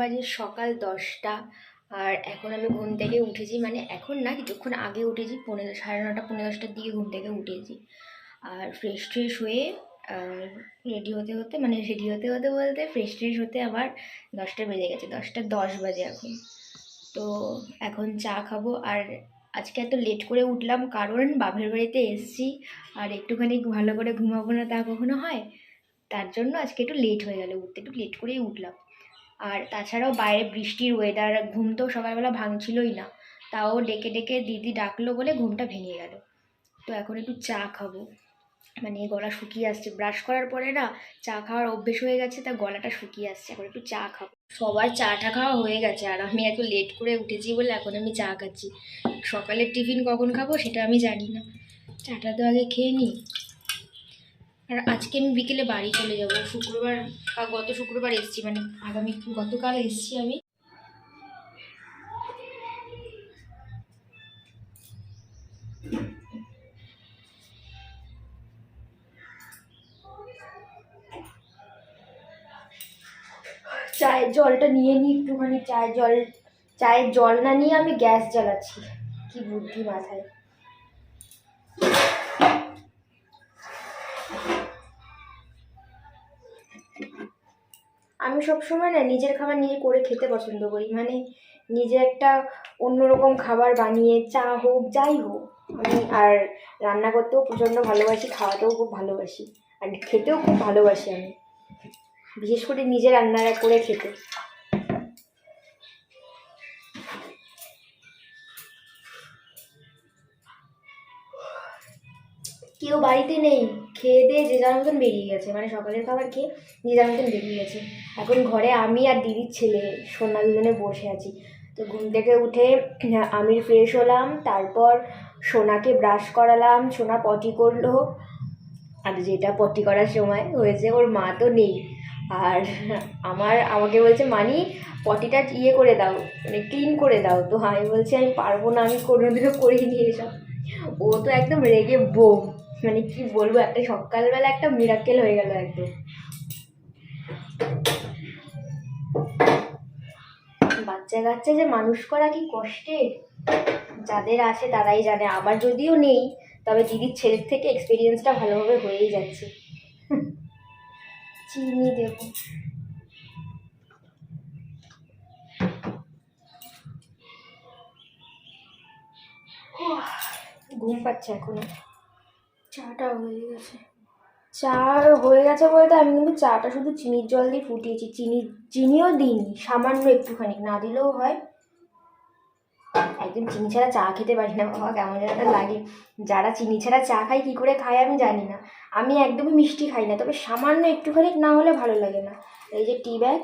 বাজে সকাল 10টা। আর এখন আমি ঘুম থেকে উঠেছি, মানে এখন না, কিছুক্ষণ আগে উঠেছি, 9:30 9:30 দিকে ঘুম থেকে উঠেছি। আর ফ্রেশ হয়ে রেডি হতে হতে, মানে রেডি হতে হতে বলতে ফ্রেশ হতে আবার 10টা বেজে গেছে, 10টা 10 বাজে এখন। তো এখন চা খাবো। আর আজকে এত লেট করে উঠলাম কারণ বাপের বাড়িতে এসেছি, আর একটুখানি ভালো করে ঘুমাবো না তা কখনো হয়? তার জন্য আজকে একটু লেট হয়ে গেল উঠতে, একটু লেট করেই উঠলাম। আর তাছাড়াও বাইরে বৃষ্টির ওয়েদার, ঘুম তো সকালবেলা ভাঙছিলই না, তাও ডেকে ডেকে দিদি ডাকলো বলে ঘুমটা ভেঙে গেল। তো এখন একটু চা খাবো, মানে গলা শুকিয়ে আসছে, ব্রাশ করার পরে না চা খাওয়ার অভ্যেস হয়ে গেছে, তা গলাটা শুকিয়ে আসছে, এখন একটু চা খাবো। সবার চাটা খাওয়া হয়ে গেছে আর আমি এত লেট করে উঠেছি বলে এখন আমি চা খাচ্ছি। সকালের টিফিন কখন খাবো সেটা আমি জানি না, চাটা তো আগে খেয়ে নিই। আর আজকে আমি বিকেলে বাড়ি চলে যাব, শুক্রবার, গত শুক্রবার এসেছি, মানে গতকাল এসেছি আমি। চায়ের জলটা নিয়ে নিই একটুখানি, চায়ের জল না নিয়ে আমি গ্যাস জ্বালাচ্ছি, কি বুদ্ধি মাথায়। আমি সবসময় না নিজের খাবার নিজে করে খেতে পছন্দ করি, মানে নিজে একটা অন্যরকম খাবার বানিয়ে, চা হোক যাই হোক, আমি আর রান্না করতেও প্রচণ্ড ভালোবাসি, খাওয়াতেও খুব ভালোবাসি, আর খেতেও খুব ভালোবাসি আমি, বিশেষ করে নিজে রান্না করে খেতে। কেউ বাড়িতে নেই, খেয়ে দিয়ে যে যার মতন বেরিয়ে গেছে, মানে সকালের খাবার খেয়ে যে যার মতন বেরিয়ে গেছে। এখন ঘরে আমি আর দিদির ছেলে সোনা দুজনে বসে আছি। তো ঘুম থেকে উঠে আমি ফ্রেশ হলাম, তারপর সোনাকে ব্রাশ করালাম, সোনা পটি করলো। আর যেটা পটি করার সময় হয়েছে, ওর মা তো নেই, আর আমাকে বলছে মানি পটিটা করে দাও, মানে ক্লিন করে দাও। তো আমি বলছি আমি পারবো না, আমি কোনোদিনও করিনি এসব। ও তো একদম রেগে বোম, মানে কি বলবো, একটা সকালবেলা একটা মিরাকেল হয়ে গেল একদম। বাচ্চা কাচ্চা যে মানুষ করা কি কষ্টের, যাদের আছে তারাই জানে। আবার যদিও নেই, তবে দিদির ছেলের থেকে এক্সপিরিয়েন্সটা ভালোভাবে হয়েই যাচ্ছে। চিনি দেবো, ঘুম পাচ্ছে এখনো। চাটা হয়ে গেছে, চা হয়ে গেছে বলতে আমি কিন্তু চাটা শুধু চিনির জল দিয়ে ফুটিয়েছি, চিনিও দিইনি, সামান্য একটুখানি, না দিলেও হয়। একদম চিনি ছাড়া চা খেতে পারি না বাবা, কেমন যেন একটা লাগে। যারা চিনি ছাড়া চা খায় কী করে খায় আমি জানি না। আমি একদমই মিষ্টি খাই না, তবে সামান্য একটুখানি না হলে ভালো লাগে না। এই যে টি ব্যাগ,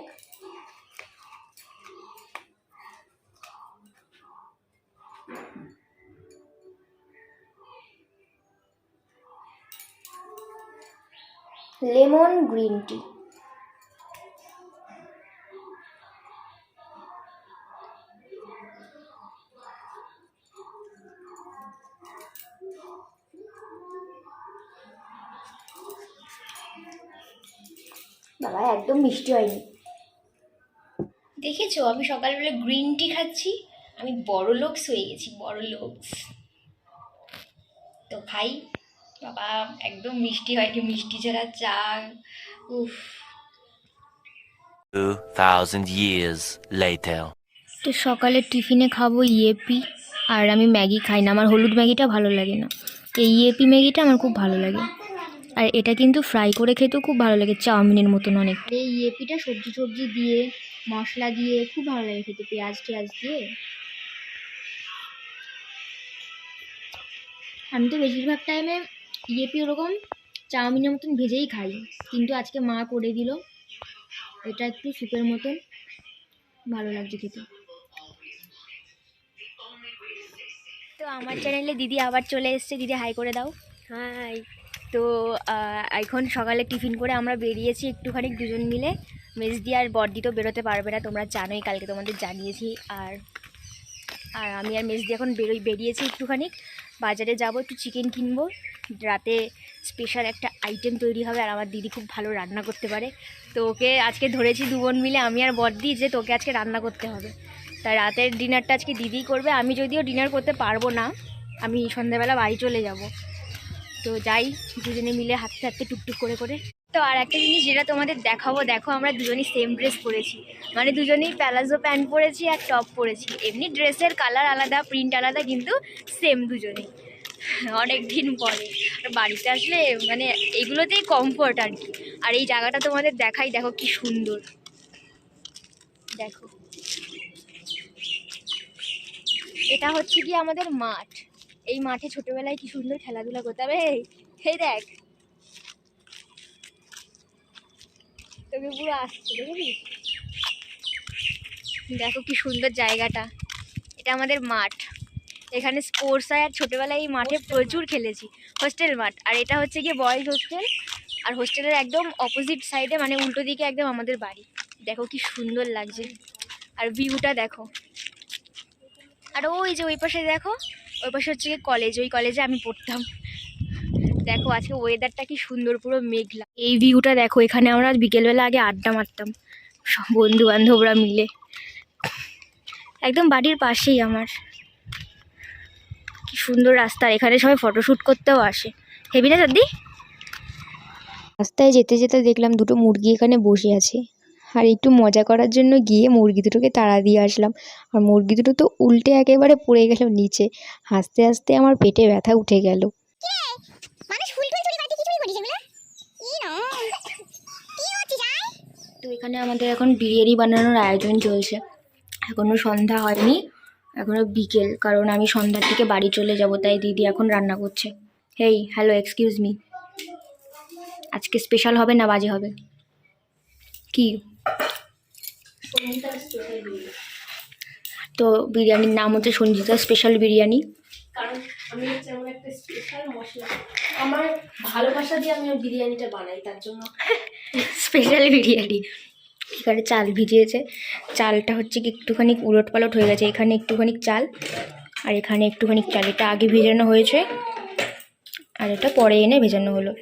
লেমন গ্রিন টি। বাবা একদম মিষ্টি হয়নি। দেখেছো আমি সকালবেলা গ্রিন টি খাচ্ছি, আমি বড় লোকস হয়ে গেছি, বড় লোকস। তো খাই বাবা, একদম মিষ্টি হয়নি, মিষ্টি ছাড়া চা, উফ। 2000 years later. তো সকালে টিফিনে খাবো ইয়েপি, আর আমি ম্যাগি খাই না, আমার হলুদ ম্যাগিটা ভালো লাগে না, এই ইয়েপি ম্যাগিটা আমার খুব ভালো লাগে। আর এটা কিন্তু ফ্রাই করে খেতেও খুব ভালো লাগে, চাউমিনের মতন অনেক। এই ইয়েপিটা সবজি দিয়ে, মশলা দিয়ে খুব ভালো লাগে খেতে, পেঁয়াজ টেয়াজ দিয়ে। আমি তো বেশিরভাগ টাইমে ইয়েপি ওরকম চাউমিনের মতন ভেজেই খাই, কিন্তু আজকে মা করে দিল, এটা একটু স্যুপের মতন, ভালো লাগছে খেতে। তো আমার চ্যানেলে দিদি আবার চলে এসছে, দিদি হাই করে দাও। হাই। তো এখন সকালে টিফিন করে আমরা বেরিয়েছি একটুখানি দুজন মিলে, মেজদি আর বড়দি তো বেরোতে পারবে না, তোমরা জানোই, কালকে তোমাদের জানিয়েছি। আর আমি আর মেজদি এখন বেরিয়েছি একটুখানি বাজারে যাব, একটু চিকেন কিনবো, রাতে স্পেশাল একটা আইটেম তৈরি হবে। আর আমার দিদি খুব ভালো রান্না করতে পারে, তো ওকে আজকে ধরেছি 2 বোন মিলে, আমি আর বড়দি, যে তোকে আজকে রান্না করতে হবে। তাই রাতের ডিনারটা আজকে দিদিই করবে। আমি যদিও ডিনার করতে পারবো না, আমি সন্ধ্যাবেলা বাড়ি চলে যাব। তো যাই, দুজনে মিলে হাঁটতে হাঁটতে টুকটুক করে করে। তো আর একটা জিনিস যেটা তোমাদের দেখাবো, দেখো আমরা দুজনেই সেম ড্রেস পরেছি, মানে দুজনেই প্যালাজো প্যান্ট পরেছি আর টপ পরেছি। এমনি ড্রেসের কালার আলাদা, প্রিন্ট আলাদা, কিন্তু সেম দুজনেই। অনেক দিন পরে আর বাড়িতে আসলে মানে এগুলোতেই কমফোর্ট আর কি। আর এই জায়গাটা তোমাদের দেখাই, দেখো কি সুন্দর, দেখো এটা হচ্ছে কি আমাদের মাঠ। এই মাঠে ছোটবেলায় কি সুন্দর খেলাধুলা করতাম। এই দেখ, তোকে পুরো আসছে, দেখেছিস? দেখো কি সুন্দর জায়গাটা, এটা আমাদের মাঠ। এখানে স্পোর্টস হয়, আর ছোটবেলায় এই মাঠে প্রচুর খেলেছি। হোস্টেল মাঠ, আর এটা হচ্ছে গিয়ে বয়েজ হোস্টেল। আর হোস্টেলের একদম অপোজিট সাইডে, মানে উল্টো দিকে একদম আমাদের বাড়ি। দেখো কি সুন্দর লাগছে, আর ভিউটা দেখো। আর ওই যে ওই পাশে দেখো, ওই পাশে হচ্ছে গিয়ে কলেজ, ওই কলেজে আমি পড়তাম। দেখো আজকে ওয়েদারটা কি সুন্দর, পুরো মেঘলা। এই ভিউটা দেখো, এখানে আমরা বিকেলবেলা আগে আড্ডা মারতাম সব বন্ধু বান্ধবরা মিলে, একদম বাড়ির পাশেই আমার। কি সুন্দর রাস্তা, আর এখানে সবাই ফটোশ্যুট করতেও আসে। হেবি না দাদি? রাস্তায় যেতে যেতে দেখলাম 2টো মুরগি এখানে বসে আছে, আর একটু মজা করার জন্য গিয়ে মুরগি দুটোকে তাড়া দিয়ে আসলাম। আর মুরগি দুটো তো উল্টে একেবারে পড়ে গেল নিচে। হাসতে হাসতে আমার পেটে ব্যথা উঠে গেল। তো এখানে আমাদের এখন বিরিয়ানি বানানোর আয়োজন চলছে। এখনো সন্ধ্যা হয়নি, এখনো বিকেল, কারণ আমি সন্ধ্যার দিকে বাড়ি চলে যাব, তাই দিদি এখন রান্না করছে। হেই, হ্যালো, এক্সকিউজ মি, আজকে স্পেশাল হবে না বাজে হবে? কি? তো বিরিয়ানির নাম হচ্ছে সঞ্জিতা স্পেশাল বিরিয়ানি। কারণ আমি হচ্ছে এমন একটা স্পেশাল মশলা, আমার ভালোবাসা দিয়ে আমি বিরিয়ানিটা বানাই, তার জন্য স্পেশাল বিরিয়ানি। এখানে চাল ভিজিয়েছে, চালটা হচ্ছে কি একটুখানি উলট পালট হয়ে গেছে। এখানে একটুখানি চাল, আর এখানে একটুখানি চাল। এটা আগে ভেজানো হয়েছে, আর এটা পরে এনে ভেজানো হলো।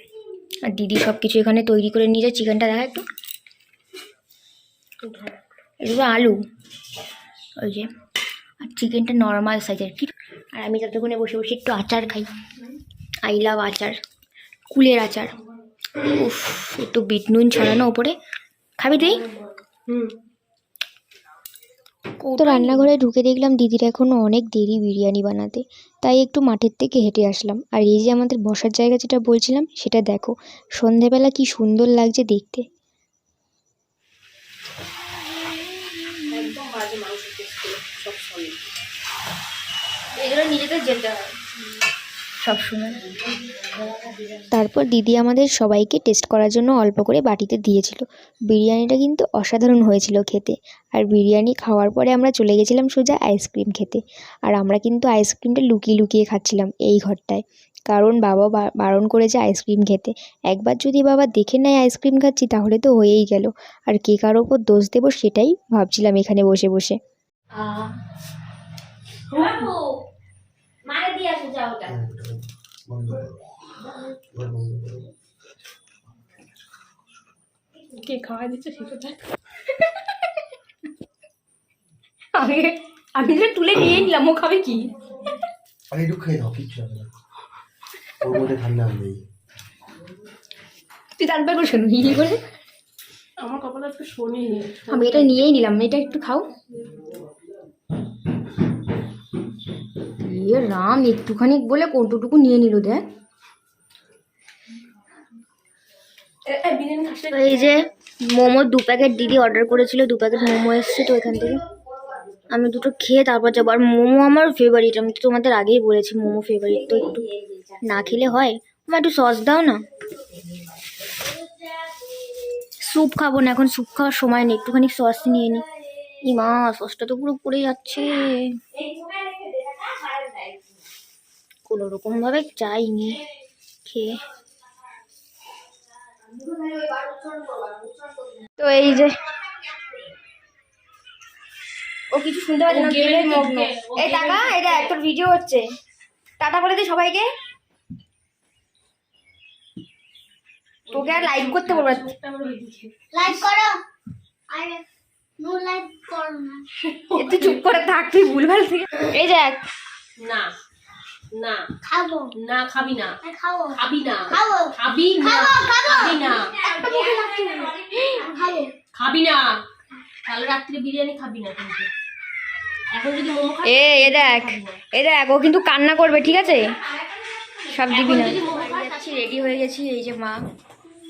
আর দিদি সব কিছু এখানে তৈরি করে নিয়ে যায়। চিকেনটা দেখা একটু, এগুলো আলু, ওই যে, আর চিকেনটা নর্মাল সাইজের কি। আর আমি ততক্ষণে বসে বসে একটু আচার খাই। আই লাভ আচার, কুলের আচার। উফ, একটু বিট নুন ছড়ানো ওপরে। খাবি তুই? তো রান্নাঘরে ঢুকে দেখলাম দিদির এখনো অনেক দেরি বিরিয়ানি বানাতে, তাই একটু মাঠের থেকে হেঁটে আসলাম। আর এই যে আমাদের বসার জায়গা যেটা বলছিলাম, সেটা দেখো সন্ধেবেলা কি সুন্দর লাগছে দেখতে। একদম বাজে মাংস টেস্ট করে সব সময়। এগুলো নিজেদের যেতে হয় সবসময়। তারপর দিদি আমাদের সবাইকে টেস্ট করার জন্য অল্প করে বাটিতে দিয়েছিল। বিরিয়ানিটা কিন্তু অসাধারণ হয়েছিল খেতে। আর বিরিয়ানি খাওয়ার পরে আমরা চলে গেছিলাম সোজা আইসক্রিম খেতে। আর আমরা কিন্তু আইসক্রিমটা লুকিয়ে লুকিয়ে খাচ্ছিলাম এই ঘরটায়, কারণ বাবা বারণ করেছে আইসক্রিম খেতে। একবার যদি বাবা দেখে নেয় আইসক্রিম খাচ্ছি, তাহলে তো হয়েই গেল। আর কে কার ওপর দোষ দেবো সেটাই ভাবছিলাম এখানে বসে বসে। মারে দিয়ে আসো, যাও ওটা কে খাওয়া দিচ্ছে সেটা দেখ। আমি যে তুলে নিয়ে নিলাম, ও খাবে কি? আরে একটু খেয়ে দাও, কিচ্ছু হবে না, ওর মধ্যে ঠান্ডা হবে। তুই জানতে পারছো হি করে। আমার কপালে আজকে শনি। আমি এটা নিয়েই নিলাম, এটা একটু খাও। এ রাম, একটুখানি বলে কতটুকু নিয়ে নিল দেখ। বিরিয়ানি খাসে। তো এই যে মোমো 2 প্যাকেট দিদি অর্ডার করেছিল, 2 প্যাকেট মোমো এসছে। তো এখান থেকে আমি দুটো খেয়ে তারপর যাবো। আর মোমো আমার ফেভারিট, আমি তো তোমাদের আগেই বলেছি মোমো ফেভারিট। তো একটু না খেলে হয়, আমার একটু সস দাও না। স্যুপ খাবো না এখন, স্যুপ খাওয়ার সময় নেই, একটুখানি সস নিয়ে নি। ই মা, সসটা তো পুরো পড়ে যাচ্ছে, কোনো রকম ভাবে চাইনি খেয়ে। তো এই যে ও কিছু শুনতে পাচ্ছে না, গেমের মগ্ন। এই টাকা, এটা তোর ভিডিও হচ্ছে। টাটা বলে দে সবাইকে। তোকে আর লাইক করতে বলবো না। মুখটা আমার ওইদিকে। লাইক করো আর নো লাইক করো না। তুই চুপ করে থাক, তুই ভুলভাল থেকে এই দেখ। না না খাবো না, খাবি না, আর খাবো খাবি না, খাবো খাবি না, খাবি না, একটা মুখে লাগছে না। খাবো খাবি না। কাল রাত্রে বিরিয়ানি খাবি না কিন্তু। এখন যদি মোমো খাস এ দেখ, এ দেখ, ও কিন্তু কান্না করবে, ঠিক আছে? সব দিবি না। যদি মোমো খাস যাচ্ছি, রেডি হয়ে গেছি। এই যে মা,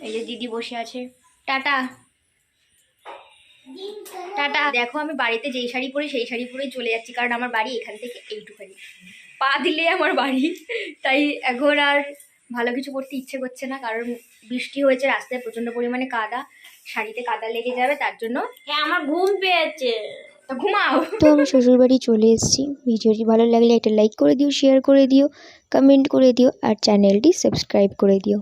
এই যে দিদি বসে আছে। Tata tata. দেখো আমি বাড়িতে যেই শাড়ি পরি সেই শাড়ি পরেই চলে যাচ্ছি, কারণ আমার বাড়ি এখান থেকে এইটুখানি, পা দিলে আমার বাড়ি। তাই এখন আর ভালো কিছু করতে ইচ্ছে করছে না, কারণ বৃষ্টি হয়েছে, রাস্তায় প্রচণ্ড পরিমাণে কাদা, শাড়িতে কাদা লেগে যাবে, তার জন্য। হ্যাঁ, আমার ঘুম পেয়েছে। তো ঘুমাও। তো আমি শ্বশুরবাড়ি চলে এসেছি। ভিডিওটি ভালো লাগলে একটা লাইক করে দিও, শেয়ার করে দিও, কমেন্ট করে দিও আর চ্যানেলটি সাবস্ক্রাইব করে দিও।